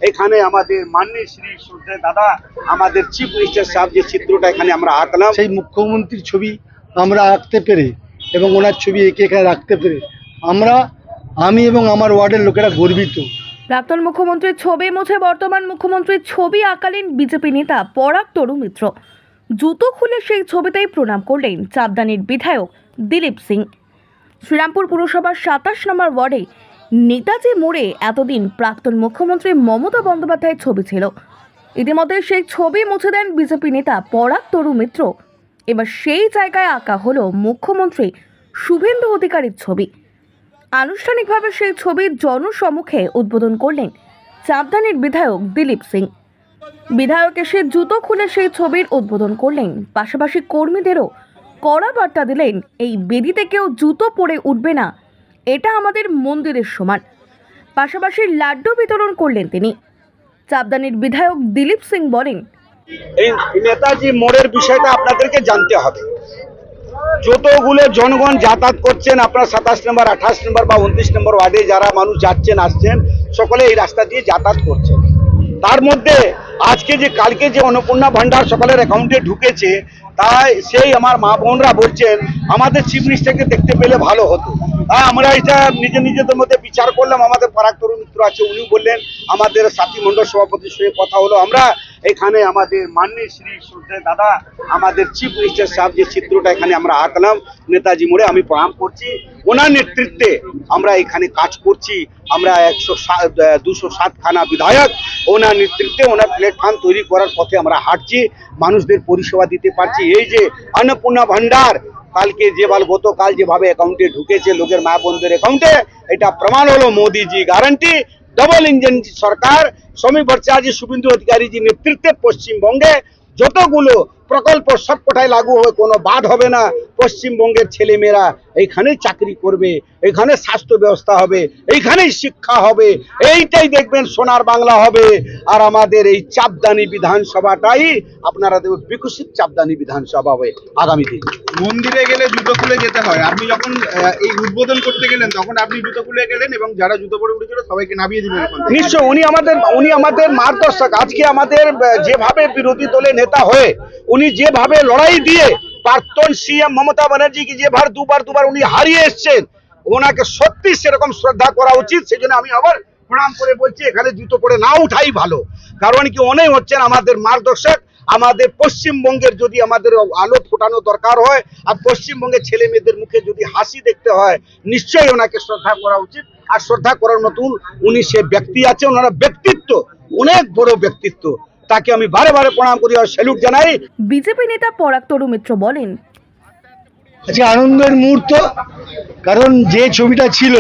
এখানে আমাদের মাননীয় শ্রী শ্রদ্ধেয় দাদা আমাদের চিফ মিনিস্টার সাহেব যে চিত্রটা এখানে আমরা আঁকলাম, সেই মুখ্যমন্ত্রীর ছবি আমরা আঁকতে পেরে এবং ওনার ছবি এঁকে এখানে রাখতে পেরে আমি এবং আমার ওয়ার্ডের লোকেরা গর্বিত। প্রাক্তন মুখ্যমন্ত্রীর ছবি মুছে বর্তমান মুখ্যমন্ত্রীর ছবি আঁকালেন বিজেপি নেতা পরাগ তরু মিত্র। জুতো খুলে সেই ছবিতেই প্রণাম করলেন চাপদানির বিধায়ক দিলীপ সিং। শ্রীরামপুর পুরসভার ২৭ নম্বর ওয়ার্ডে নেতাজি মোড়ে এতদিন প্রাক্তন মুখ্যমন্ত্রী মমতা বন্দ্যোপাধ্যায়ের ছবি ছিল। ইতিমধ্যে সেই ছবি মুছে দেন বিজেপি নেতা পরাগ তরু মিত্র। এবার সেই জায়গায় আঁকা হলো মুখ্যমন্ত্রী শুভেন্দু অধিকারীর ছবি। আনুষ্ঠানিকভাবে সেই ছবির জনসম্মুখে উদ্বোধন করলেন চাপদানির বিধায়ক দিলীপ সিং। বিধায়ক এসে জুতো খুলে সেই ছবির উদ্বোধন করলেন, পাশাপাশি কর্মীদেরও কড়া বার্তা দিলেন, এই বেদিতে কেউ জুতো পরে উঠবে না, এটা আমাদের মন্দিরের সমান। পাশাপাশি লাড্ডু বিতরণ করলেন তিনি। চাপদানির বিধায়ক দিলীপ সিং বলেন, এই নেতাজি মোড়ের বিষয়টা আপনাদেরকে জানতে হবে। যতগুলো জনগণ যাতায়াত করছেন, আপনার ২৭ নম্বর ২৮ নম্বর বা ২৯ নম্বর ওয়ার্ডে যারা মানুষ যাচ্ছেন আসছেন, সকলে এই রাস্তা দিয়ে যাতায়াত করছেন। তার মধ্যে আজকে যে কালকে যে অন্নপূর্ণা ভান্ডার সকলের অ্যাকাউন্টে ঢুকেছে, তাই সেই আমার মা বোনরা বলছেন আমাদের চিফ মিনিস্টারকে দেখতে পেলে ভালো হতো। আমরা এটা নিজেদের মধ্যে বিচার করলাম। আমাদের পরাগ তরু মিত্র আছে, উনি বললেন, আমাদের সাথী মণ্ডল সভাপতির সঙ্গে কথা হলো। আমরা এখানে আমাদের মাননীয় শ্রী শ্রদ্ধেয় দাদা আমাদের চিফ মিনিস্টার সাহেব যে চিত্রটা এখানে আমরা আঁকলাম নেতাজি মোড়ে, আমি প্রণাম করছি। ওনার নেতৃত্বে আমরা এখানে কাজ করছি। আমরা 207 খানা বিধায়ক, ওনার নেতৃত্বে ওনার প্ল্যাটফর্ম তৈরি করার পথে আমরা হাঁটছি, মানুষদের পরিষেবা দিতে পারছি। এই যে অন্নপূর্ণা ভান্ডার কালকে গতকাল যেভাবে অ্যাকাউন্টে ঢুকেছে লোকের মা বোনদের অ্যাকাউন্টে, এটা প্রমাণ হলো মোদিজি গ্যারান্টি ডবল ইঞ্জিন সরকার শ্রমিক ভট্টাচার্য শুভেন্দু অধিকারীজি নেতৃত্বে পশ্চিমবঙ্গে যতগুলো প্রকল্প সবকটাই লাগু হবে, কোনো বাদ হবে না। পশ্চিমবঙ্গের ছেলেমেয়েরা এইখানেই চাকরি করবে, এইখানে স্বাস্থ্য ব্যবস্থা হবে, এইখানেই শিক্ষা হবে, এইটাই দেখবেন সোনার বাংলা হবে। আর আমাদের এই চাপদানি বিধানসভাটাই আপনারা দেখবেন বিকশিত চাপদানি বিধানসভা হবে আগামী দিন। মন্দিরে গেলে জুতো খুলে যেতে হয়, আপনি যখন এই উদ্বোধন করতে গেলেন তখন আপনি জুতো খুলে গেলেন এবং যারা জুতো পরে উঠেছিল সবাইকে নামিয়ে দিবেন। নিশ্চয় উনি আমাদের মার্গদর্শক। আজকে আমাদের যেভাবে বিরোধী দলের নেতা হয়ে উনি যেভাবে লড়াই দিয়ে প্রাক্তন সিএম মমতা ব্যানার্জিকে যেভাবে দুবার উনি হারিয়ে এসছেন, ওনাকে সত্যি সেরকম শ্রদ্ধা করা উচিত। সেই জন্য আমি আবার প্রণাম করে বলছি, এখানে জুতো পরে না উঠাই ভালো। কারণ কি, অনেক হচ্ছেন আমাদের মার্গদর্শক। আমাদের পশ্চিমবঙ্গের যদি আমাদের আলো ফোটানো দরকার হয়, আর পশ্চিমবঙ্গের ছেলে মেয়েদের মুখে যদি হাসি দেখতে হয়, নিশ্চয়ই ওনাকে শ্রদ্ধা করা উচিত। আর শ্রদ্ধা করার মতন উনি সে ব্যক্তি আছে, ওনারা ব্যক্তিত্ব অনেক বড় ব্যক্তিত্ব, তাকে আমি বারে প্রণাম করি আর স্যালুট জানাই। বিজেপি নেতা পরাগ তরু মিত্র বলেন, আজকে আনন্দের মুহূর্ত, কারণ যে ছবিটা ছিল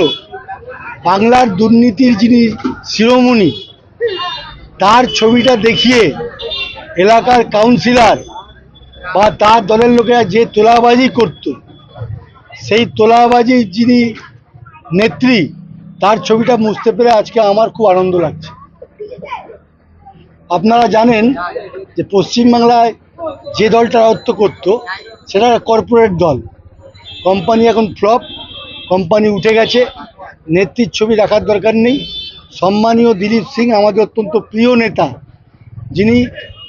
বাংলার দুর্নীতির যিনি শিরোমণি, তার ছবিটা দেখিয়ে এলাকার কাউন্সিলর বা তার দলের লোকেরা যে তোলাবাজি করত, সেই তোলাবাজির যিনি নেত্রী, তার ছবিটা মুছতে পেরে আজকে আমার খুব আনন্দ লাগছে। আপনারা জানেন যে পশ্চিমবাংলায় যে দলটা রাজত্ব করত সেটা কর্পোরেট দল। কোম্পানি এখন ফ্লপ, কোম্পানি উঠে গেছে, নেত্রীর ছবি রাখার দরকার নেই। সম্মানীয় দিলীপ সিং আমাদের অত্যন্ত প্রিয় নেতা, যিনি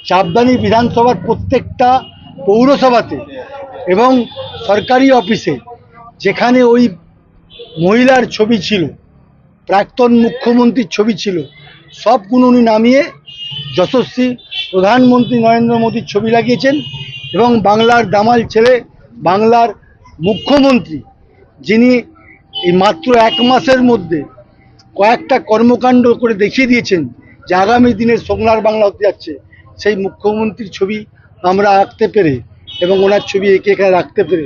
চাপদানি বিধানসভার প্রত্যেকটা পৌরসভাতে এবং সরকারি অফিসে যেখানে ওই মহিলার ছবি ছিল, প্রাক্তন মুখ্যমন্ত্রীর ছবি ছিল, সবগুলো উনি নামিয়ে যশস্বী প্রধানমন্ত্রী নরেন্দ্র মোদীর ছবি লাগিয়েছেন। এবং বাংলার দামাল ছেলে, বাংলার মুখ্যমন্ত্রী, যিনি এই মাত্র 1 মাসের মধ্যে কয়েকটা কর্মকাণ্ড করে দেখিয়ে দিয়েছেন যে আগামী দিনের সোনার বাংলা হতে যাচ্ছে, সেই মুখ্যমন্ত্রীর ছবি আমরা আঁকতে পেরে এবং ওনার ছবি এঁকে এখানে রাখতে পেরে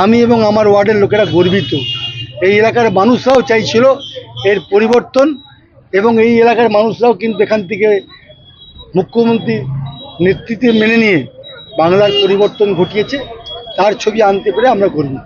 আমি এবং আমার ওয়ার্ডের লোকেরা গর্বিত। এই এলাকার মানুষরাও চাইছিল এর পরিবর্তন, এবং এই এলাকার মানুষরাও কিন্তু এখান থেকে মুখ্যমন্ত্রী নেতৃত্বে মেনে নিয়ে বাংলার পরিবর্তন ঘটিয়েছে। তার ছবি আনতে পেরে আমরা গর্বিত।